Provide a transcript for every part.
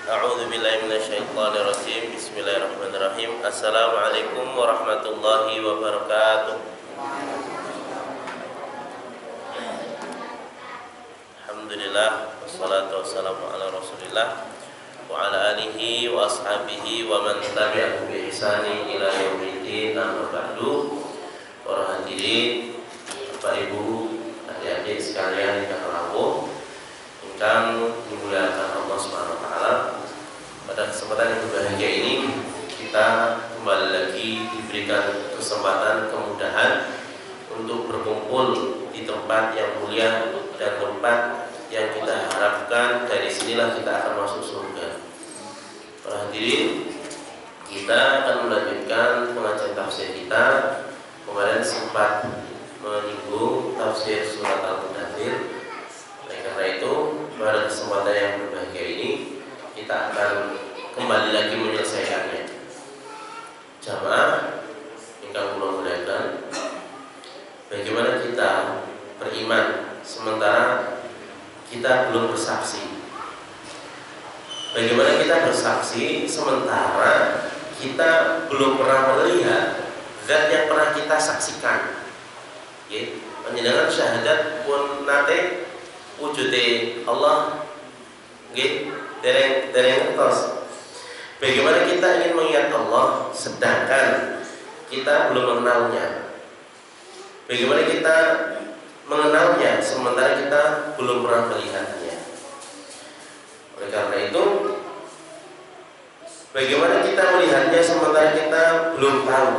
A'udzubillahi minasyaitonirrajim. Bismillahirrahmanirrahim. Assalamualaikum warahmatullahi wabarakatuh. Alhamdulillah wassalatu wassalamu ala Rasulillah wa ala alihi wa ashabihi wa man tabi'ahu bi ihsani ila yaumiddin. Amma ba'du. Para hadirin, Bapak Ibu, adik-adik sekalian yang rawuh ingkang dimuliakan Allah Subhanahu wa taala. Pada kesempatan yang berbahagia ini kita kembali lagi diberikan kesempatan kemudahan untuk berkumpul di tempat yang mulia dan tempat yang kita harapkan dari sinilah kita akan masuk surga. Para hadirin, kita akan melanjutkan pengajian tafsir kita. Kemarin sempat menyinggung tafsir surat Al-Mudaththir. Karena itu pada kesempatan yang berbahagia ini kita akan kembali lagi menyelesaikannya. Jamaah yang kula muliakan, bagaimana kita beriman sementara kita belum bersaksi? Bagaimana kita bersaksi sementara kita belum pernah melihat zat yang pernah kita saksikan? Panjenengan syahadat pun nate wujude Allah dereng ngertos. Bagaimana kita ingin mengingat Allah sedangkan kita belum mengenalnya? Bagaimana kita mengenalnya sementara kita belum pernah melihatnya? Oleh karena itu, bagaimana kita melihatnya sementara kita belum tahu?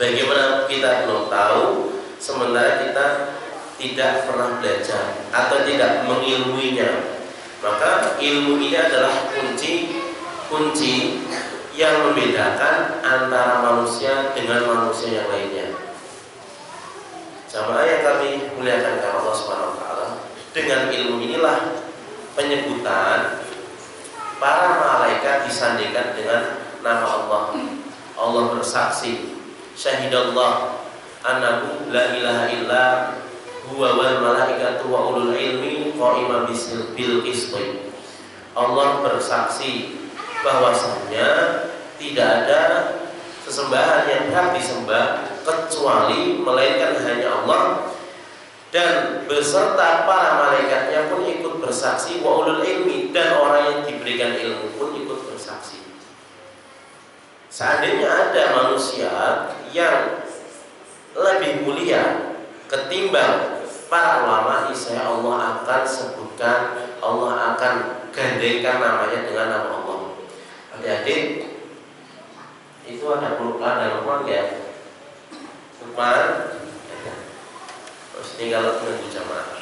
Bagaimana kita belum tahu sementara kita tidak pernah belajar atau tidak mengilmuinya? Maka ilmu ini adalah kunci yang membedakan antara manusia dengan manusia yang lainnya. Jamaah yang kami muliakan karena Allah Subhanahu wa taala, dengan ilmu inilah penyebutan para malaikat disandingkan dengan nama Allah. Allah bersaksi, syahidallah annahu la ilaha illa huwa wal malaikatu wa ulul ilmi qa'iman bil qisti. Allah bersaksi bahwasanya tidak ada sesembahan yang berhak disembah kecuali melainkan hanya Allah, dan beserta para malaikatnya pun ikut bersaksi, wa ulul ilmi, dan orang yang diberikan ilmu pun ikut bersaksi. Seandainya ada manusia yang lebih mulia ketimbang para ulama, saya Allah akan sebutkan, Allah akan gandengkan namanya dengan nama Allah. Adik-adik, itu ada Lukman ya? Lukman, terus tinggal menunggu jamaah.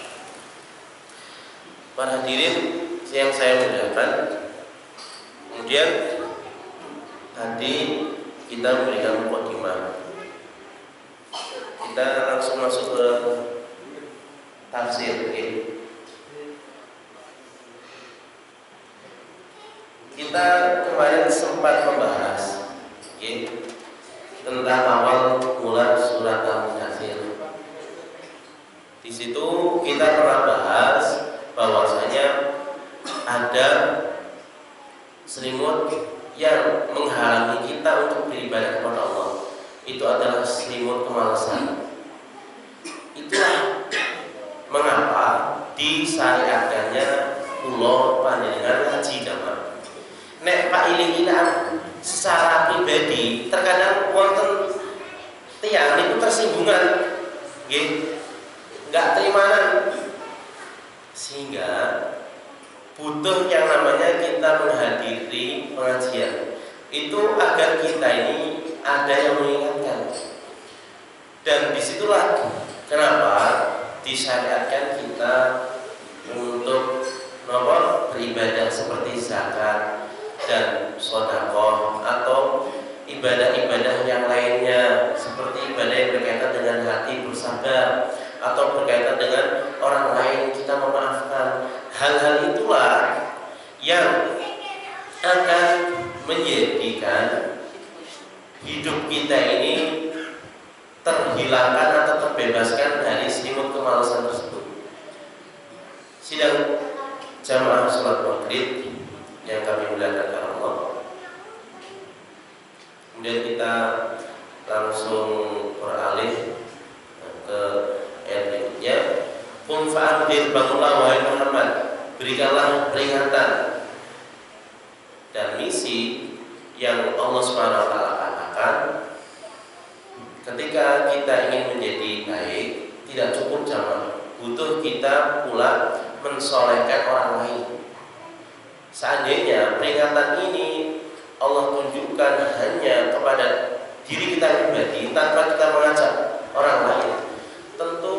Para hadirin yang saya muliakan, kemudian tadi kita memberikan mukadimah. Kita langsung masuk ke tafsir. Kita kemarin sempat membahas tentang awal mula surat Al-Mudaththir. Di situ kita pernah bahas bahwasanya ada selimut yang menghalangi kita untuk beribadah kepada Allah. Itu adalah selimut kemalasan. Itulah mengapa disyariatkannya kula panjenengan haji jamaah. Nek Pak iling-ilang secara pribadi terkadang wonten tiyang niku tersinggungan, nggih, enggak terimanan, sehingga butuh yang namanya kita menghadiri pengajian itu agar kita ini ada yang mengingatkan. Dan disitulah kenapa disyariatkan kita untuk beribadah seperti zakat dan sedekah atau ibadah-ibadah yang lainnya, seperti ibadah yang berkaitan dengan hati bersabar atau berkaitan dengan orang lain kita memaafkan. Hal-hal itulah yang akan menjadikan hidup kita ini terhilangkan atau terbebaskan dari selimut kemalasan tersebut. Sidang jamaah sholat maghrib yang kami muliakan karena Allah. Kemudian kita langsung beralih ke ayat berikutnya. Qum fa'anzir, bangunlah wahai Muhammad, berikanlah peringatan. Dan misi yang Allah SWT katakan, ketika kita ingin menjadi baik, tidak cukup jamaah, butuh kita pula mensolehkan orang lain. Seandainya peringatan ini Allah tunjukkan hanya kepada diri kita pribadi tanpa kita mengajak orang lain, tentu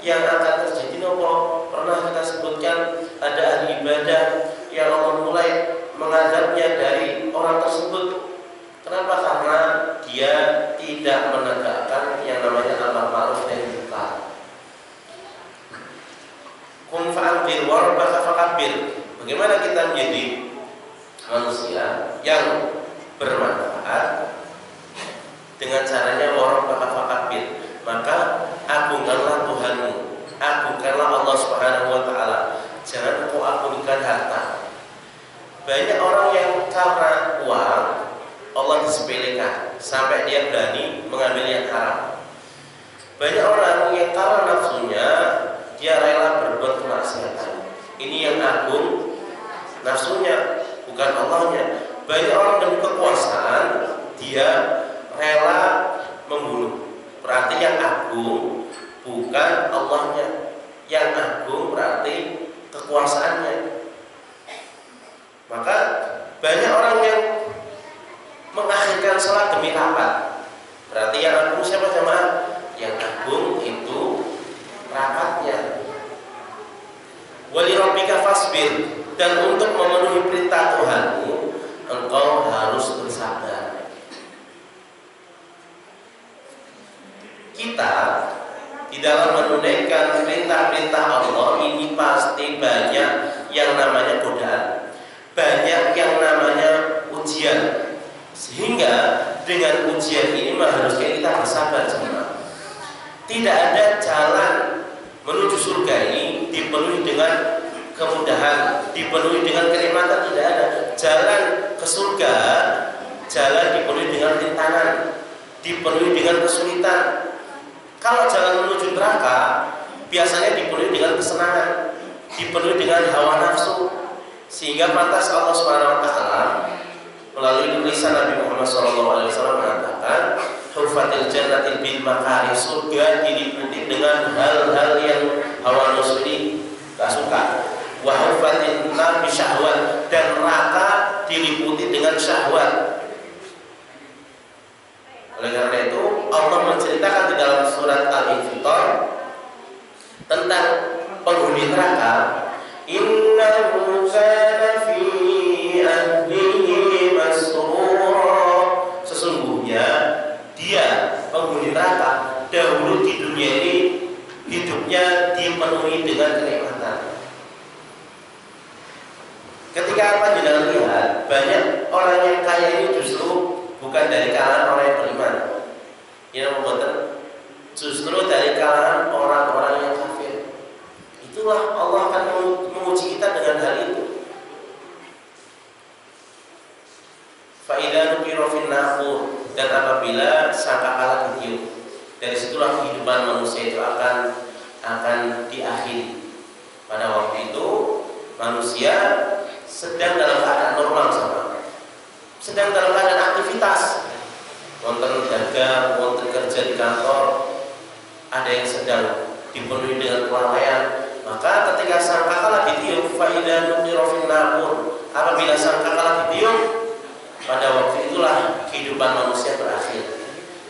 yang akan terjadi nopo. Pernah kita sebutkan ada ahli ibadah yang Allah mulai mengadabnya dari orang tersebut. Kenapa? Karena dia tidak menegakkan yang namanya amar ma'ruf nahi munkar. Qum fa'anzir wa rabbaka fakabbir. Bagaimana kita menjadi manusia yang bermanfaat? Dengan caranya wa rabbaka fakabbir. Maka agungkanlah Tuhanmu, agungkanlah Allah Subhanahu wa taala. Jangan engkau agungkan harta. Banyak orang yang karena uang Allah disepelekan sampai dia berani mengambil yang haram. Banyak orang yang karena nafsunya dia rela berbuat kemaksiatan. Ini yang agung nafsunya, bukan Allahnya. Banyak orang demi kekuasaan dia rela membunuh. Berarti yang agung bukan Allahnya, yang agung berarti kekuasaannya. Maka banyak orang yang mengakhirkan sholat demi rapat. Berarti yang agung siapa jemaah? Yang agung itu rapatnya. Wali rabbika fasbir, dan untuk memenuhi perintah Tuhanmu engkau harus bersabar. Kita di dalam menunaikan perintah-perintah Allah ini pasti banyak yang namanya godaan, banyak yang namanya ujian. Sehingga dengan ujian ini mengharuskan kita bersabar semua. Tidak ada jalan menuju surga ini dipenuhi dengan kemudahan, dipenuhi dengan kenikmatan, tidak ada. Jalan ke surga, jalan dipenuhi dengan rintangan, dipenuhi dengan kesulitan. Kalau jalan menuju neraka biasanya dipenuhi dengan kesenangan, dipenuhi dengan hawa nafsu. Sehingga pantas Allah SWT melalui tulisan Nabi Muhammad SAW mengatakan, "Hufatil jannatil bil makari", surga diliputi dengan hal-hal yang hawa nafsu ini gak suka. Wa hufatil nar bi syahwat, dan neraka diliputi dengan syahwat. Oleh karena itu Allah menceritakan di dalam surat Al-Infitar tentang penghuni neraka, innahu kana fi ahlihi masrura. Sesungguhnya dia penghuni neraka dahulu di dunia ini hidupnya dipenuhi dengan kenikmatan. Ketika panjenengan lihat banyak orang yang kaya ini justru bukan dari kalangan orang yang beriman, yang membuat justru dari kalangan orang-orang yang kafir. Itulah Allah akan menguji kita dengan hal itu. Fa'idha nuqira fin naqur, dan apabila sangkakala ditiup, dari situlah kehidupan manusia itu akan diakhiri. Pada waktu itu manusia sedang dalam keadaan normal sama, sedang dalam keadaan aktivitas, wonten dagang, wonten kerja di kantor, ada yang sedang dipenuhi dengan kelalaian. Maka ketika sangkakala ditiup, fa'idha nuqira fin naqur, apabila sangkakala ditiup, pada waktu itulah kehidupan manusia berakhir.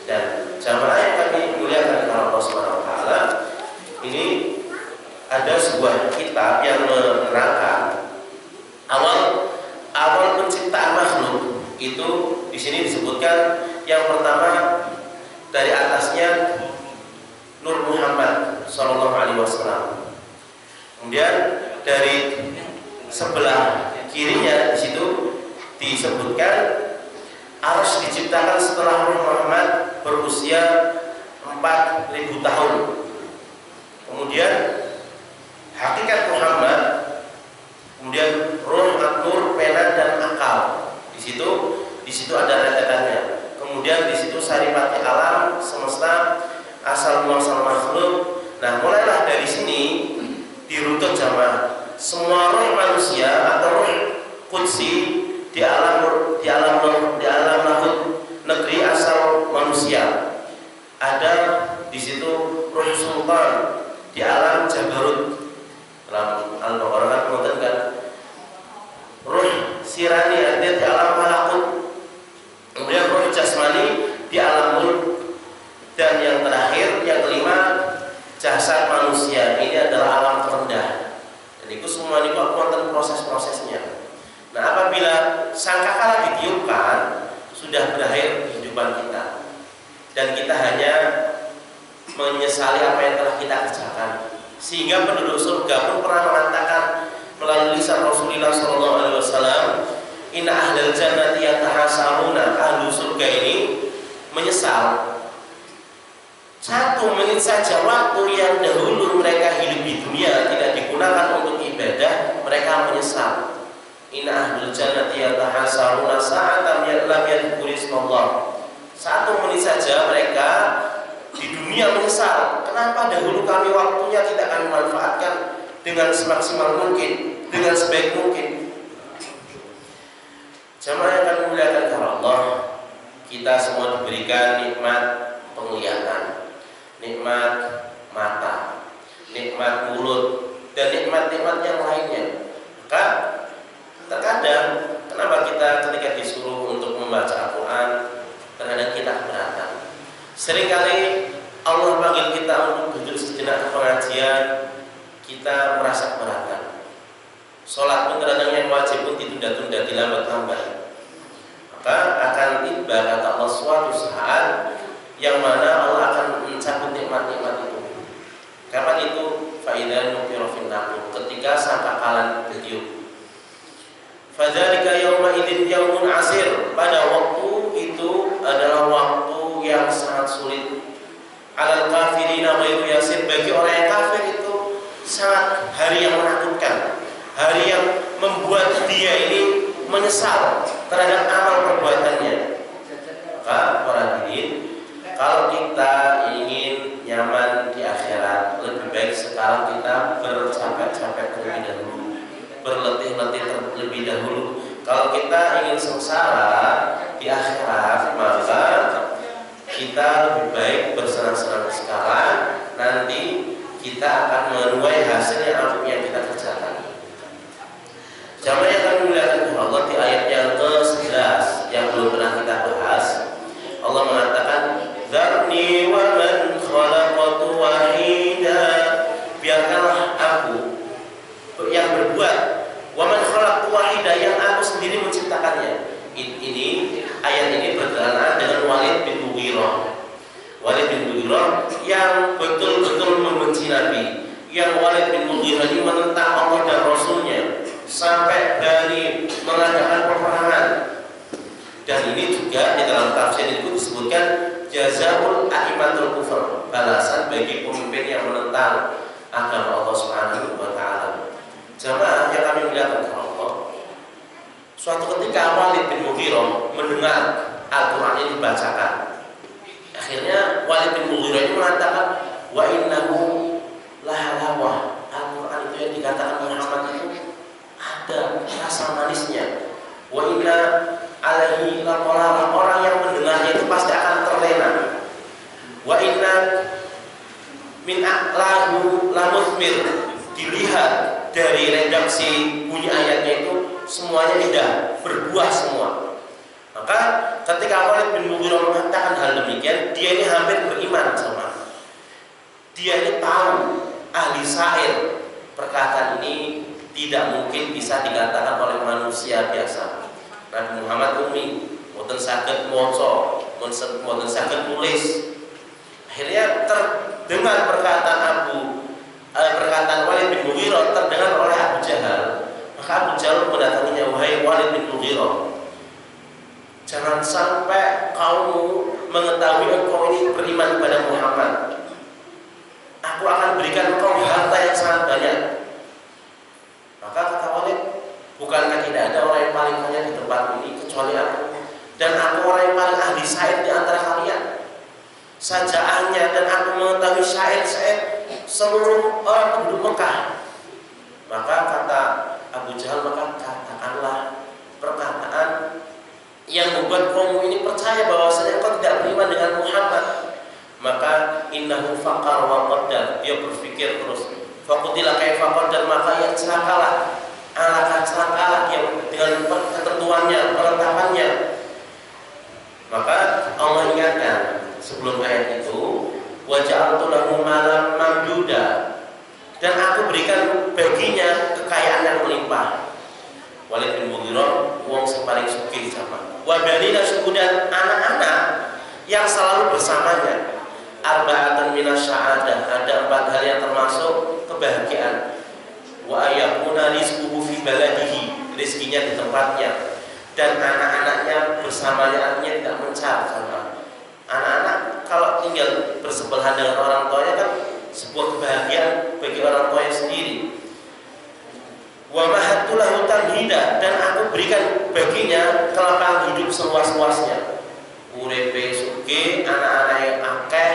Dan jamaah yang kami muliakan oleh Allah Subhanahu wa taala, ini ada sebuah kitab yang menerangkan awal penciptaan makhluk itu. Di sini disebutkan yang pertama dari atasnya Nur Muhammad Sallallahu Alaihi Wasallam. Kemudian dari sebelah kirinya di situ disebutkan Arsy diciptakan setelah Nur Muhammad berusia 4.000 tahun. Kemudian hakikat Muhammad, kemudian Ruh, An-Nur, pena dan Di situ ada rentetannya. Kemudian di situ saripati alam semesta, asal muasal makhluk. Nah, mulailah dari sini diruntuh jamaah. Semua roh manusia atau roh qudsi di alam lahut negeri asal manusia. Ada di situ roh sultan di alam jabarut. Dalam Al-Baqarah mengatakan roh sirani ada di alam malakut. Kemudian roh jasmani di alam mulk, dan yang terakhir, yang kelima, jasad manusia. Ini adalah alam terendah. Jadi itu semua ini konten proses-prosesnya. Nah, apabila sangkakala ditiupkan, sudah berakhir kehidupan kita, dan kita hanya menyesali apa yang telah kita kerjakan. Sehingga penduduk surga pun pernah mengatakan melalui lisan Rasulullah SAW, inna ahlal jannati yatahasaruna, ahlu surga ini menyesal. 1 menit saja waktu yang dahulu mereka hidup di dunia tidak digunakan untuk ibadah, mereka menyesal. Inna ahlul jannati yatahasaruna sa'atan lam yadhkuri ismallah. 1 menit saja mereka di dunia menyesal. Kenapa dahulu kami waktunya tidak kami manfaatkan dengan semaksimal mungkin, dengan sebaik mungkin. Jamaah yang kami muliakan karena Allah, kita semua diberikan nikmat penglihatan, nikmat mata, nikmat mulut, dan nikmat-nikmat yang lainnya. Maka terkadang kenapa kita ketika disuruh untuk membaca Al-Quran, terkadang kita keberatan. Seringkali Allah panggil kita untuk duduk sejenak ke pengajian, kita merasa keberatan. Sholat pun kadang yang wajib pun ditunda-tunda, dilambat-lambat. Maka akan tiba kata Allah suatu saat yang mana Allah akan mencabut nikmat-nikmat itu. Kapan itu? Faidan nuqira fin naqur, ketika sangkakala ditiup. Fadzalika yauma idzin yaumun asir, pada waktu itu adalah waktu yang sangat sulit. Alal kafirina ghairu yasir, bagi orang yang kafir itu sangat hari yang menakutkan, hari yang membuat dia ini menyesal terhadap amal perbuatannya. Maka para hadirin, kalau kita ingin nyaman di akhirat, lebih baik sekarang kita bercapek-capek terlebih dahulu, berletih-letih terlebih dahulu. Kalau kita ingin sengsara di akhirat, maka kita lebih baik bersenang-senang sekarang. Nanti kita akan menuai hasil yang kita kerjakan. Jamaah yang kami muliakan Allah, di ayat yang ke-11 yang belum pernah kita bahas, Allah mengatakan, "Dzarni wa man khalaqtu wahida." Biarkanlah aku yang berbuat, wa man khalaqtu wahida, yang aku sendiri menciptakannya. Ini ayat ini berkenaan dengan Walid bin Mughirah. Walid bin Mughirah yang betul-betul membenci Nabi, yang Walid bin Mughirah ini menentang Allah dan Rasulnya sampai dari mengadakan peperangan. Dan ini juga di dalam tafsir itu disebutkan jazaul a'immatul kufur, balasan bagi pemimpin yang menentang agama Allah Subhanahu wa taala. Jamaah yang kami muliakan Allah, suatu ketika Walid bin Mughirah mendengar Al-Quran ini dibacakan. Akhirnya Walid bin Mughirah ini mengatakan, wa innahu lahalawah, Al-Quran itu yang dikatakan Muhammad itu ada rasa manisnya. Wa inna alaihi laqala, orang yang mendengarnya itu pasti akan terlena. Wa inna min a'lahu lamuthmir, dilihat dari redaksi bunyi ayatnya itu semuanya indah, berbuah semua. Maka ketika Walid bin Mughirah mengatakan hal demikian, dia ini hampir beriman sama. Dia ini tahu ahli syair, perkataan ini tidak mungkin bisa dikatakan oleh manusia biasa. Nabi Muhammad ummi, mboten saged maca, mboten saged tulis. Akhirnya terdengar perkataan Walid bin Mughirah terdengar oleh Abu Jahal. Maka Abu Jahal mendatanginya, wahai Walid bin Mughirah, jangan sampai kamu mengetahui engkau ini beriman kepada Muhammad. Aku akan berikan engkau harta yang sangat banyak. Maka kata Walid, bukankah tidak ada orang yang paling kaya di tempat ini kecuali aku, dan aku orang yang paling ahli syair di antara kalian, sajaannya, dan aku mengetahui syair-syair seluruh orang penduduk Mekah. Maka kata Abu Jahal, maka katakanlah perkataan yang membuat kaum ini percaya bahwasanya kau tidak beriman dengan Muhammad. Maka innahu faqar wa qaddar, dia berpikir terus, faqutila kaifa qaddar, maka ia celakalah, alangkah celakalah dia dengan ketentuannya, penetapannya. Maka Allah ingatkan sebelum ayat itu, wa ja'altu lahu malan mamduda, dan aku berikan baginya kekayaan yang melimpah. Walid bin Mughirah wong sing paling sugih sama. Wa banina syuhudan, anak-anak yang selalu bersamanya. Arba'atan minasya'adah, ada 4 hal yang termasuk kebahagiaan. Wa ayakuna rizquhu fi baladihi, rizkinya di tempatnya, dan anak-anaknya bersamanya, artinya tidak mencar sama. Anak-anak kalau tinggal bersebelahan dengan orang tuanya kan sebuah kebahagiaan bagi orang tuanya sendiri. Wa mahattu lahu tamhida, dan aku berikan baginya kelapangan hidup seluas-luasnya. Uripe sugih, anak-anak yang akeh,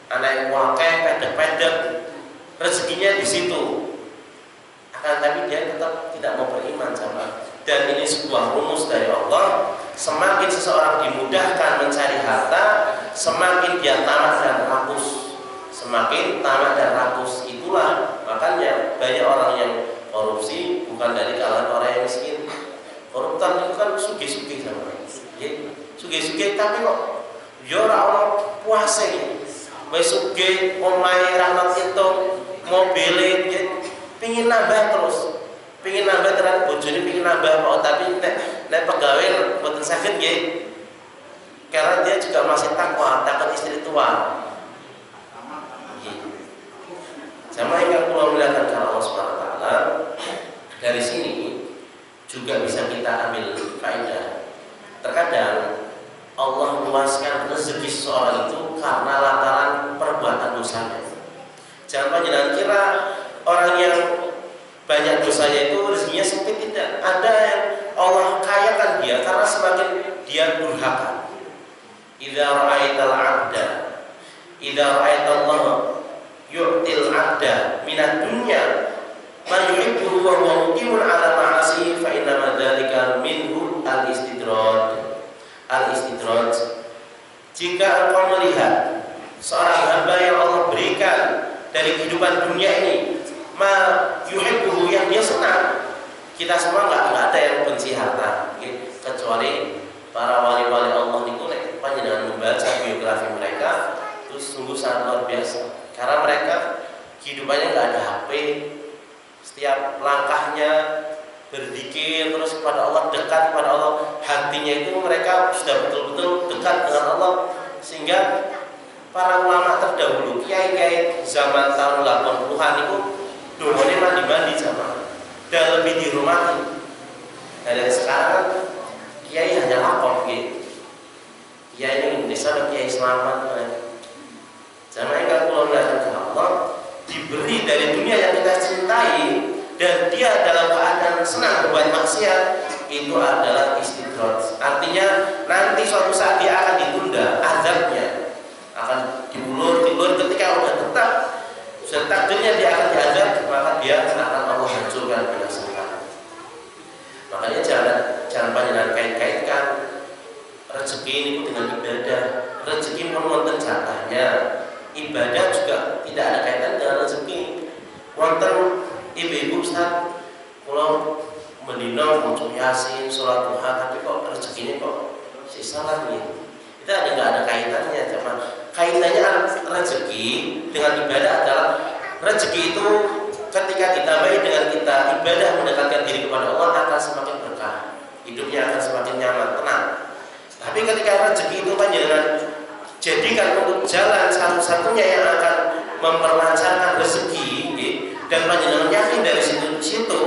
anak yang wakeh, pedek-pedek, rezekinya di situ. Akan tapi dia tetap tidak mau beriman sama. Dan ini sebuah rumus dari Allah. Semakin seseorang dimudahkan mencari harta, semakin dia tamak dan rakus. Semakin tamak dan rakus. Itulah makanya banyak orang yang korupsi bukan dari kalangan orang yang miskin. Koruptor itu kan sugih-sugih sama. Sugih-sugih tapi kok ya ora ono puase iki. Wis sugih omahe rahmat itu, mobile pengin nambah terus. Pengin nambah terus, bojone pengin nambah kok, tapi nek pegawai mboten saged nggih. Karena dia juga masih takwa istri tua. Sama yang kalau melihat Allah Subhanahu wa taala, dari sini juga bisa kita ambil faedah. Terkadang Allah meluaskan rezeki seseorang itu karena lantaran perbuatan dosanya. Jangan panjenengan kira orang yang banyak dosanya itu rezekinya sempit, tidak. Ada yang Allah kayakan dia karena semakin dia durhaka. Idza ra'aital 'abda, idza ra'aitallah yu'til 'abda minad dunya ma yuhibbu wa huwa muqimun 'ala ma'asi fa inna ma dzalika minhu al-istidraj. Al-istidraj. Jika engkau melihat seorang hamba yang Allah berikan dari kehidupan dunia ini, ma yuhibbu, yang dia senang. Kita semua nggak ada yang benci harta, kecuali para wali-wali Allah itu panjenengan membaca biografi mereka itu sungguh sangat luar biasa. Karena mereka kehidupannya nggak ada HP, setiap langkahnya berzikir terus kepada Allah, dekat kepada Allah, hatinya itu mereka sudah betul-betul dekat dengan Allah. Sehingga para ulama terdahulu, kiai-kiai zaman tahun 80-an itu dongane mandi-mandi sama, dan lebih dihormati. Dan sekarang kiai hanya lapor gitu. Kiai ini Indonesia ada kiai selamat. Jangan ingat kalau melihat Allah diberi dari dunia yang kita cintai, dan dia dalam keadaan senang berbuat maksiat, itu adalah istidraj. Artinya nanti suatu saat dia akan ditunda azabnya, akan diulur ketika sudah tetap sudah takdirnya dia akan diazab, maka dia akan Allah hancurkan binasakan. Makanya jangan panjenengan kait-kaitkan rezeki ini dengan ibadah. Rezeki pun wonten jatahnya. Ibadah juga tidak ada kaitan dengan rezeki. Wonten ibu-ibu Ustaz, kalau mendino maca Yasin, sholat duha, tapi kok rezekinya kok sisa lagi. Itu nggak ada kaitannya, cuma kaitannya rezeki dengan ibadah adalah rezeki itu ketika ditambahi dengan kita ibadah mendekatkan diri kepada Allah akan semakin berkah, hidupnya akan semakin nyaman, tenang. Tapi ketika rezeki itu panjenengan jadikan untuk jalan satu-satunya yang akan memperlancarkan rezeki, dan panjenengan yakin dari situ,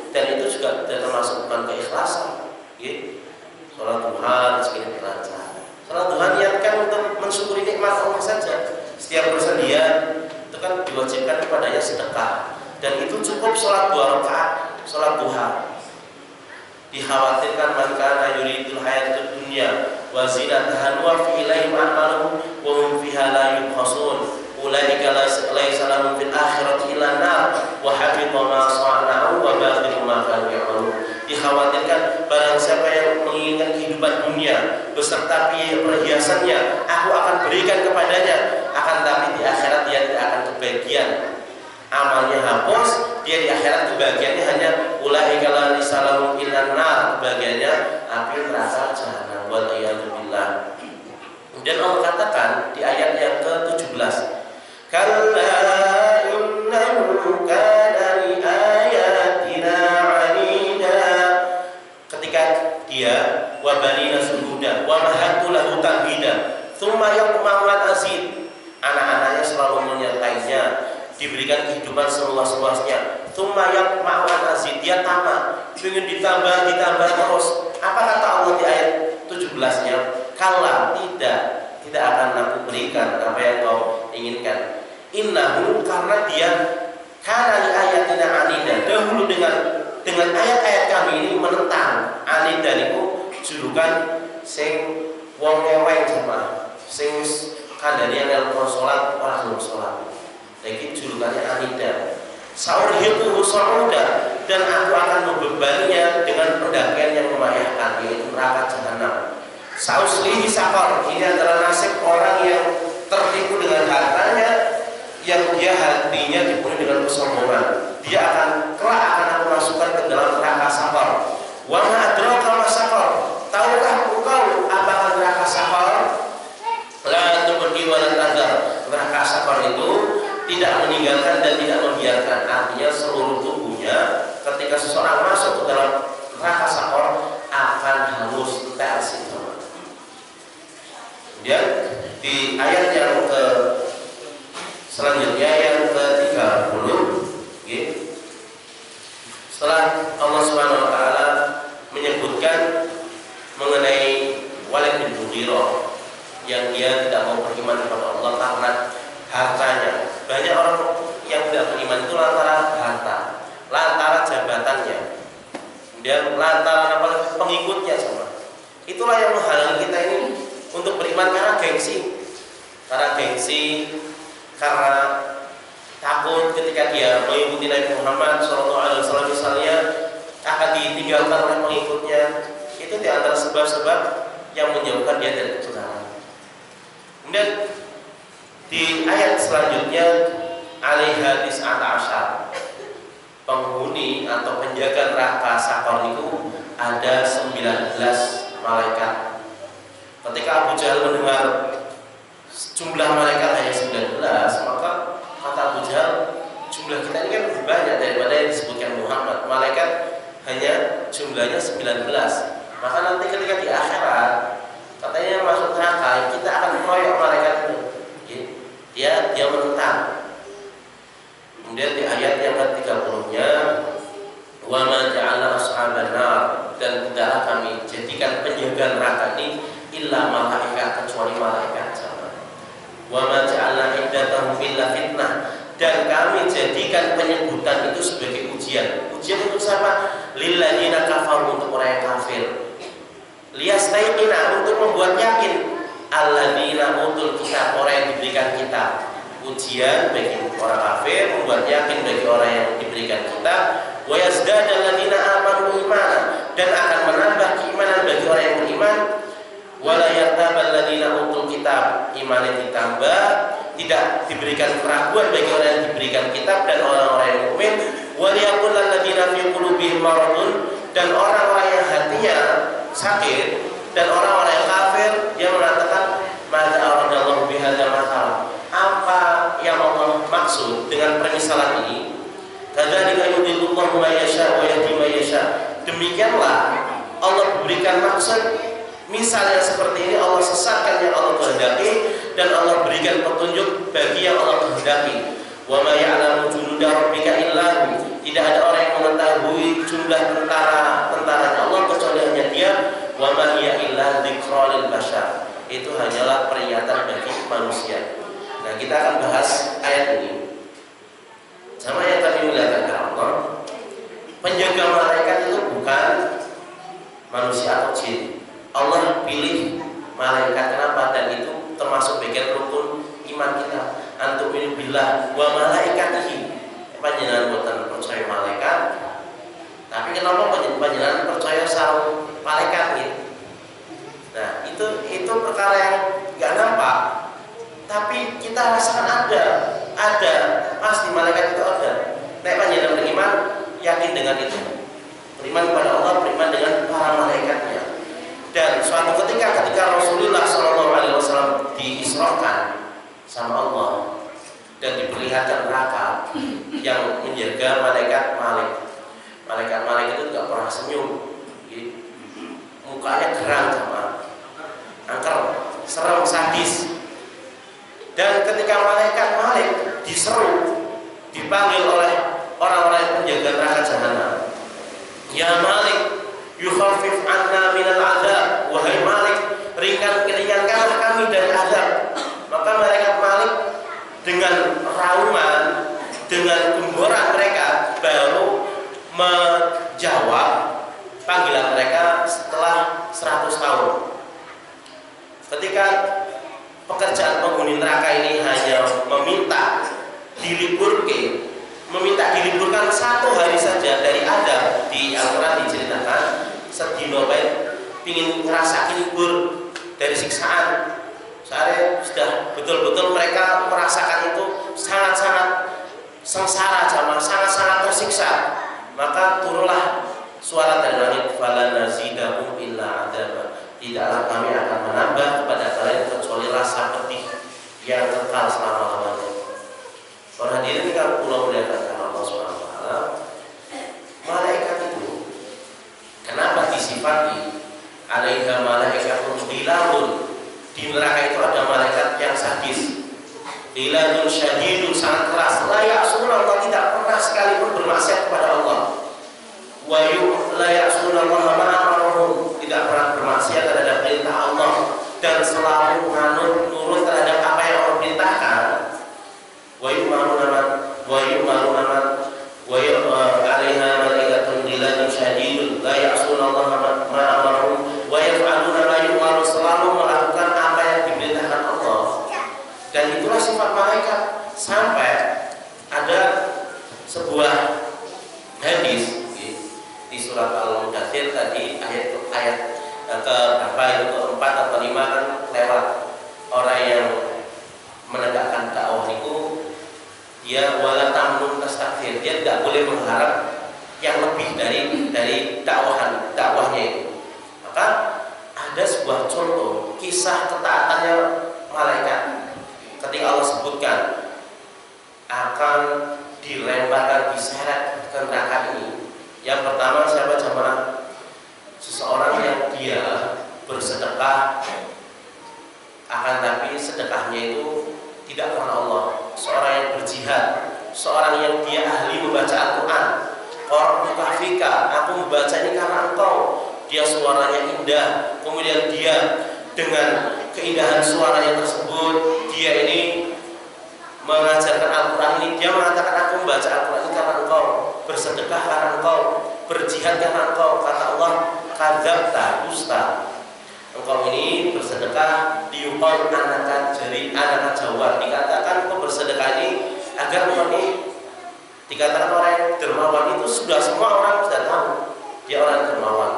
dan itu juga termasuk bukan keikhlasan. Sholat duha rezeki lancar. Sholat duha niatkan untuk mensyukuri nikmat Allah saja. Setiap persediaan itu kan diwajibkan kepadanya sedekah, dan itu cukup sholat 2 rakaat sholat duha. Dikhawatirkan man kana yuridul hayatud dunya wa zinataha nuwaffi ilaihim a'malahum wa hum fiha la yubkhasun. Ulaika laysa lahum fil akhirati illa nar wa habita ma sana'u wa batilu ma kanu ya'malun. Dikhawatirkan barang siapa yang menginginkan kehidupan dunia beserta perhiasannya, aku akan berikan kepadanya, akan tapi di akhirat dia tidak akan kebagian. Amalnya hapus, dia di akhirat kebagiannya hanya ulaika laysa lahum illa nar, kebagiannya api neraka jahanam. Wal iyadu billah. Kemudian Allah katakan di ayat yang ke-17, kalla innahu kana li ayatina 'anida. Ketika dia wa banina suhuda wa mahattu lahu tamhida tsumma yaqma'u azid, anak-anaknya selalu menyertainya, diberikan kehidupan seluas-luasnya. Tsumma yaqma'u azid, dia tamak, ingin ditambah terus. Apa kata Allah di ayat 17-nya? Kalla, tidak akan aku berikan apa yang kau inginkan. Innahu, karena dia kana li ayatina anida, dahulu dengan ayat-ayat kami ini menentang. Anida niku julukan sing wong ngeweng sama sing kandhane nang salat ora gelem salat. Iki julukannya anida. Saurhiquhu sa'uda, dan aku akan membebaninya dengan pendakian yang membahayakan, yaitu neraka jahanam. Sauslihi saqar, ini adalah nasib orang yang tertipu dengan hartanya, yang dia hatinya dipenuhi dengan kesombongan. Dia akan aku masukkan ke dalam neraka saqar. Wa ma adraka ma saqar, tahukah engkau apakah neraka saqar? La tubqi wa la tadhar. Neraka saqar itu tidak meninggalkan dan tidak membiarkan, artinya seluruh tubuhnya ketika seseorang masuk ke dalam neraka saqar akan hangus tersisa. Kemudian di ayat yang selanjutnya yang ke-30, setelah Allah Subhanahu wa taala menyebutkan mengenai Walid bin Mughirah yang dia tidak mau beriman kepada Allah karena hartanya. Banyak orang yang tidak beriman itu lantaran harta, lantaran jabatannya, dan lantaran pengikutnya sama. Itulah yang menghalangi kita ini untuk beriman, karena gengsi, karena takut ketika dia mengikuti Nabi Muhammad SAW misalnya akan ditinggalkan oleh pengikutnya. Itu di antara sebab-sebab yang menjauhkan dia dari kebenaran. Kemudian di ayat selanjutnya, alaiha tis'ata asyar, penghuni atau penjaga neraka saqar itu ada 19 malaikat. Ketika Abu Jahal mendengar jumlah malaikat hanya 19, maka kata Abu Jahal, jumlah kita ini kan lebih banyak daripada yang disebutkan Muhammad. Malaikat hanya jumlahnya 19. Maka nanti ketika di akhirat katanya masuk neraka, kita akan meroyok malaikat itu. Dia menentang. Kemudian di ayat yang ke-30-nya, wa ma ja'alna ashaban nar, dan tidaklah kami jadikan penjaga neraka ini illa malaikat, kecuali malaikat sama. Wa ma ja'alna iddatahum illa fitnah, dan kami jadikan penyebutan itu sebagai ujian. Ujian untuk siapa? Lilladzina kafaru, untuk orang yang kafir. Liyastaiqina, untuk membuat yakin. Alladzina utul kitab, orang yang diberikan kitab. Ujian bagi orang kafir, membuat yakin bagi orang yang diberikan kitab. Wa yazdada alladzina amanu imanan, dan akan menambah keimanan bagi orang yang beriman. Wala yartabal ladzina utul kitab, imannya ditambah, tidak diberikan keraguan bagi orang yang diberikan kitab dan orang-orang yang mukmin. Wa liyaqul ladzina fi qulubihim maradun, dan orang-orang yang hatinya sakit dan orang-orang yang kafir yang mengatakan madza aradallahu bihadzal mathal, apa yang Allah maksud dengan permisalan ini? Kadzalika yudhillullahu man yasha wa yahdi man yasha, demikianlah Allah berikan maksud misal yang seperti ini, Allah sesatkan yang Allah kehendaki dan Allah berikan petunjuk bagi yang Allah kehendaki. Wa ma ya'lamu junuda rabbika illa hu, tidak ada orang yang mengetahui jumlah tentara-tentaranya Allah kecuali hanya Dia. Wa ma hiya illa dzikra lil bashar, itu hanyalah peringatan bagi manusia. Nah, kita akan bahas ayat ini. Sama yang tadi melihatkan Allah, penjaga malaikat itu bukan panjenengan percaya sarung malaikat gitu. Nah, itu perkara yang nggak nampak, tapi kita rasakan ada pasti malaikat itu ada. Nek panjenengan beriman, yakin dengan itu, beriman kepada Allah, beriman dengan para malaikatnya. Dan suatu ketika Rasulullah SAW diisrokan sama Allah dan diperlihatkan neraka yang menjaga malaikat Malik itu tidak pernah senyum, mukanya geram sama angker, serem, sadis. Dan ketika malaikat Malik diseru, dipanggil oleh orang-orang yang menjaga neraka jahanam, ya Malik, yukhaffif anna minal azab, wahai Malik, ringankanlah kami dari azab. Maka malaikat Malik dengan raungan, dengan gemboran mereka baru menjawab panggilan mereka setelah 100 tahun. Ketika pekerjaan penghuni neraka ini hanya meminta diliburkan 1 hari saja dari adab, di Al-Quran diceritakan sedino bae pingin ngerasa libur dari siksaan. Soalnya sudah betul-betul mereka merasakan itu sangat-sangat sengsara, sangat-sangat tersiksa. Maka turunlah suara dari langit, fala nazidahum illa adzaba, tidaklah kami akan menambah kepada kalian kecuali rasa pedih yang kekal selama-lamanya. Para hadirin yang kula muliakan Allah Subhanahu wa taala, malaikat itu kenapa disifati alaiha malaikatun ghiladun? Di neraka itu ada malaikat yang sadis, ghiladun syadidun, sangat keras, la ya'suna Allah, tidak pernah sekalipun bermaksiat kepada Allah. Wa la ya'suna Allah ma amarahum, tidak pernah bermaksiat terhadap perintah Allah dan selalu nurut terhadap apa yang Allah perintahkan. Wa yu'maruna alaiha malaikatun ghiladun syadidun la ya'suna Allah ma amarahum wa yaf'aluna ma yu'maru, selalu melakukan apa yang diperintahkan Allah. Dan itulah sifat malaikat. Sampai ada sebuah hadis di surat Al-Mudaththir tadi, ayat ke berapa itu, ke-4 atau 5 kan lewat. Orang yang menegakkan dakwah itu dia wala tamnun tastakthir, dia tidak boleh mengharap yang lebih dari dakwahnya itu. Maka ada sebuah contoh kisah ketaatannya malaikat ketika Allah sebutkan akan dilemparkan, diseret ke neraka ini. Yang pertama siapa jamaah? Seseorang yang dia bersedekah, akan tapi sedekahnya itu tidak karena Allah. Seorang yang berjihad, seorang yang dia ahli membaca Al-Quran, qara'tuka fika, aku membaca ini karena engkau. Dia suaranya indah, kemudian dia dengan keindahan suaranya tersebut, dia ini mengajarkan Al-Quran ini, dia mengatakan aku membaca Al-Quran ini karena engkau, bersedekah karena engkau, berjihad karena engkau. Kata Allah, kadzabta dusta, engkau ini bersedekah diukur anak Jawa, dikatakan engkau bersedekah ini agar engkau ini dikatakan orang yang dermawan. Itu sudah semua orang sudah tahu dia orang dermawan.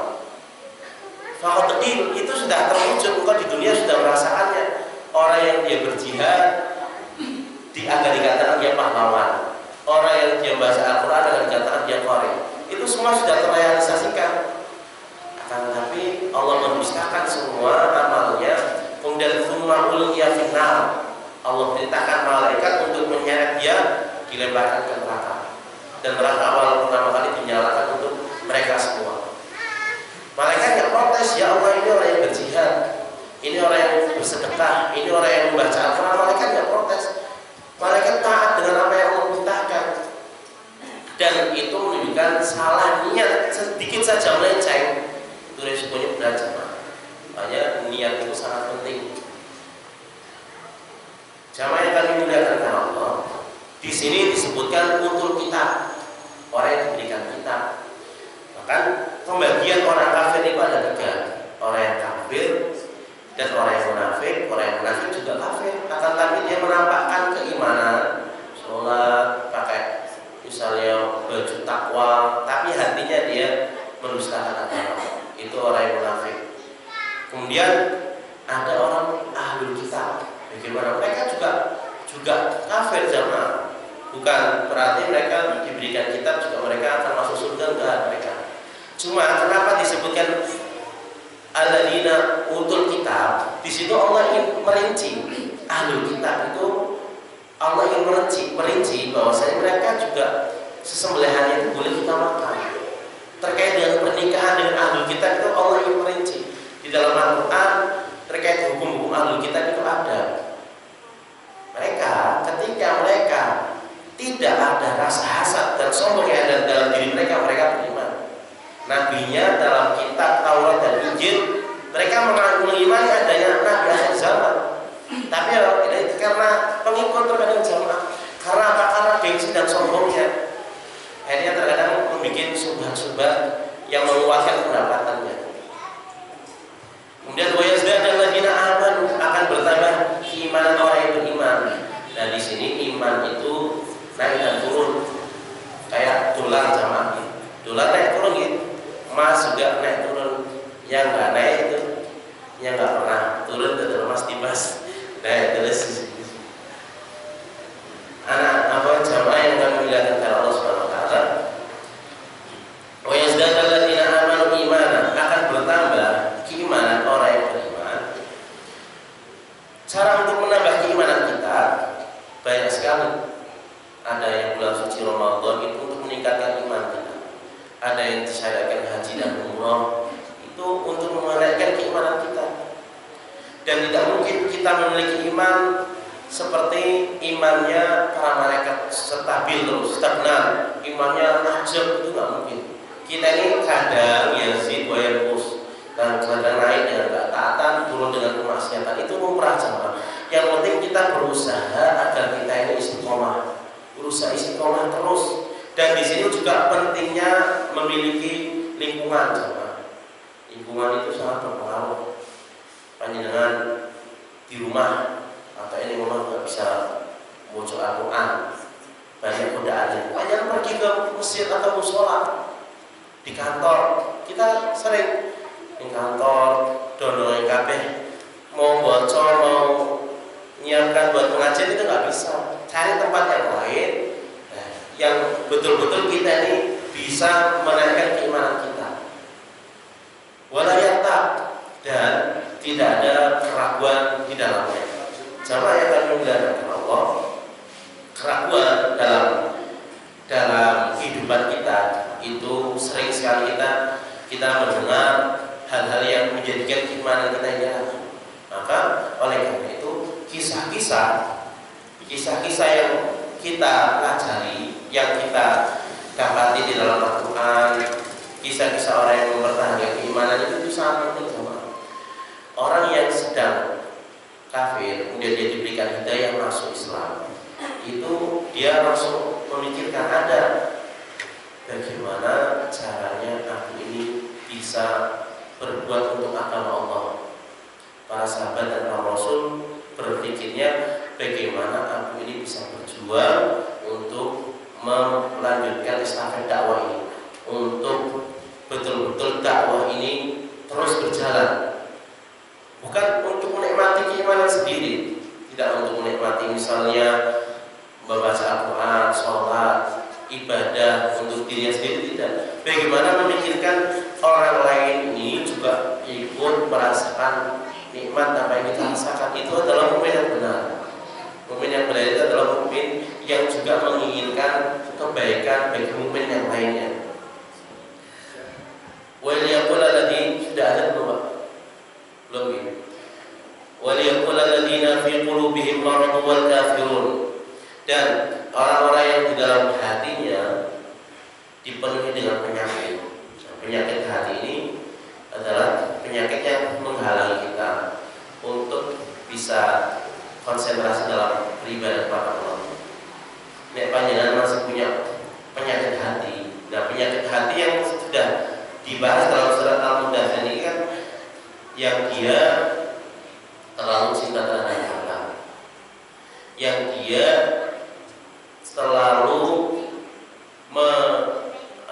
Fakhodil itu sudah terwujud, engkau di dunia sudah merasakannya. Orang yang dia berjihad agar dikatakan dia pahlawan, orang yang dia baca Al-Quran agar dikatakan dia qari. Itu semua sudah terrealisasikan. Akan tetapi Allah mendustakan semua amalnya. Kemudian tsumma ulqiya finnar, Allah perintahkan malaikat untuk menyeret dia, dilemparkan ke neraka. Dan neraka awal pertama kali dinyalakan untuk mereka semua. Malaikat yang protes, ya Allah, ini orang yang berjihad, ini orang yang bersedekah, ini orang yang membaca Al-Quran. Malaikat yang protes. Malaikat taat dengan apa yang Allah perintahkan. Dan itu menunjukkan salah niat sedikit saja melenceng, itu resikonya berat. Makanya niat itu sangat penting. Jamaah yang kami muliakan karena Allah, di sini disebutkan utul kitab, orang yang diberikan kitab. Bahkan pembagian orang kafir itu ada 3, orang yang kafir dan orang yang munafik. Orang yang munafik juga kafir, akan tapi dia menampakkan keimanan, sholat, pakai misalnya baju takwa, tapi hatinya dia bagaimana? Mereka juga kafir jamaah. Bukan berarti mereka diberikan kitab juga mereka akan masuk surga, enggak mereka. Cuma kenapa disebutkan alladzina utul kitab? Di situ Allah ingin merinci ahlul kitab itu, Allah ingin merinci bahwasanya mereka juga sesembelihannya itu boleh kita makan. Terkait dengan pernikahan dengan ahlul kitab itu Allah ingin merinci. Di dalam Al-Quran terkait hukum-hukum ahlul kitab itu ada. Ketika mereka tidak ada rasa hasad dan sombong yang ada dalam diri mereka beriman. Nabinya dalam kitab Taurat dan Injil mereka mengimani adanya nabi akhir zaman. Tapi karena pengikut terkadang jamaah, karena apa? Karena gengsi dan sombongnya, akhirnya terkadang membuat subhat-subhat yang menguatkan pendapatannya. Kemudian wa yazdadul ladzina amanu, akan bertambah keimanan orang yang beriman. Nah di sini iman itu naik dan turun kayak dolar jamaah. Dolar naik turun gitu, emas juga naik turun. Yang nggak naik itu, yang nggak pernah turun itu emas timas. Naik terus. Anak jamaah yang kami muliakan kepada Allah Subhanahu Wa Taala. Wa yazdadul ladzina amanu imanan, akan bertambah keimanan orang yang beriman. Cara untuk menambah keimanan kita banyak sekali. Ada yang bulan suci Ramadan itu untuk meningkatkan iman kita. Ada yang disyariatkan haji dan umrah itu untuk menaikkan keimanan kita. Dan tidak mungkin kita memiliki iman seperti imannya para malaikat stabil terus, stagnan. Imannya najib, itu nggak mungkin. Kita ini kadang yazid wa yanqus, dan kadang naik dengan ketaatan, turun dengan kemaksiatan. Itu lumrah jemaah. Yang penting kita berusaha agar kita ini istiqomah, berusaha istiqomah terus. Dan di sini juga pentingnya memiliki lingkungan jemaah. Lingkungan itu sangat berpengaruh. Panjenengan di rumah atau ini rumah nggak bisa baca Al-Quran, banyak godaan. Panjenengan pergi ke masjid atau musola. Di kantor kita sering di kantor dono yang kabeh mau baca, mau nyiapkan buat pengajian itu nggak bisa. Cari tempat yang lain, yang betul-betul kita ini bisa menaikkan keimanan kita. Walayat dan tidak ada keraguan di dalamnya. Jamaah yang kami muliakan Allah, keraguan dalam kehidupan kita itu sering sekali kita mendengar hal-hal yang menjadikan keimanan kita hilang. Maka oleh karena itu kisah-kisah yang kita pelajari, yang kita dapati di dalam Al-Quran, kisah-kisah orang yang mempertahankan keimanan itu sangat penting sama. Orang yang sedang kafir kemudian dia diberikan hidayah masuk Islam, itu dia langsung memikirkan ada bagaimana caranya aku ini bisa berbuat untuk agama Allah. Para sahabat dan para rasul berpikirnya bagaimana aku ini bisa berjuang untuk melanjutkan estafet dakwah ini, untuk betul-betul dakwah ini terus berjalan. Bukan untuk menikmati keimanan sendiri, tidak untuk menikmati misalnya membaca Al-Quran, sholat, ibadah untuk dirinya sendiri, tidak. Bagaimana memikirkan orang lain ini juga ikut merasakan nikmat apa yang kita rasakan. Itu adalah mukmin yang benar. Mukmin yang benar itu adalah mukmin yang juga menginginkan kebaikan bagi mukmin yang lainnya. Waliyakul alladzi sudah ada belum? Belum ini. Waliyakul alladzina fi qulubihim maradun wal kafirun, dan orang-orang yang di dalam hatinya dipenuhi dengan penyakit. Penyakit hati ini adalah penyakit yang menghalangi kita untuk bisa konsentrasi dalam beribadah kepada Allah. Nek panjenengan masih punya penyakit hati. Nah, penyakit hati yang sudah dibahas dalam surat Al-Mudaththir ini kan yang dia terlalu cinta terhadap harta, yang dia selalu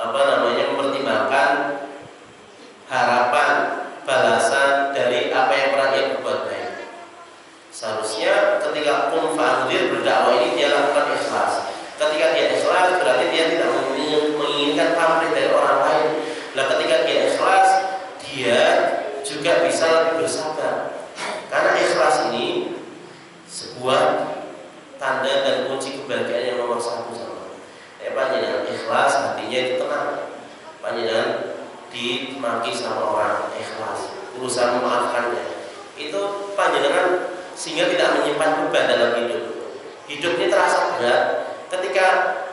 mempertimbangkan harapan balasan dari apa yang pernah ia berbuat baik. Seharusnya ketika bisa lebih bersabar. Karena ikhlas ini sebuah tanda dan kunci kebahagiaan yang nomor satu sama. Panjenengan ikhlas, hatinya itu tenang. Panjenengan dimaki sama orang ikhlas, berusaha memaafkannya. Itu panjenengan sehingga tidak menyimpan beban dalam hidup. Hidup ini terasa berat ketika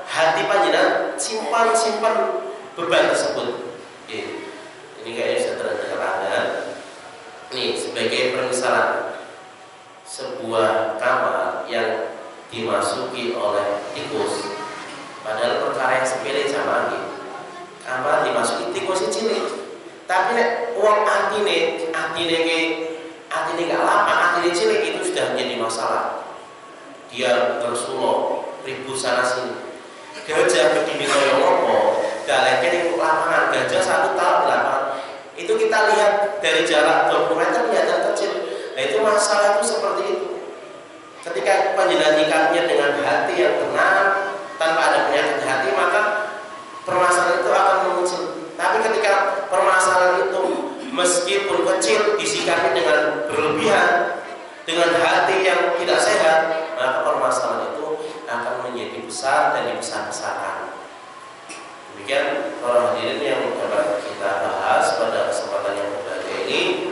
hati panjenengan simpan beban tersebut. Ini kayaknya sudah terdengar. Nih sebagai permisalan sebuah kamar yang dimasuki oleh tikus, padahal perkara yang sepele sama ini. Kamar dimasuki tikus cilik, tapi nek uang atine gak lama, atine cilik itu sudah menjadi masalah. Dia tersulo ribu sana sini. Gajah begini koyo ngopo, daleke ning lapangan gajah 1 tahun di lapangan. Itu kita lihat dari jarak 20 meter kelihatan kecil. Nah itu masalah itu seperti itu. Ketika panjenengan nyikapnya dengan hati yang tenang, tanpa ada penyakit hati, maka permasalahan itu akan mengecil. Tapi ketika permasalahan itu meskipun kecil disikapi dengan berlebihan, dengan hati yang tidak sehat, maka permasalahan itu akan menjadi besar dan dibesar-besarkan. Demikian para hadirin yang dapat kita bahas pada kesempatan yang berbahagia ini.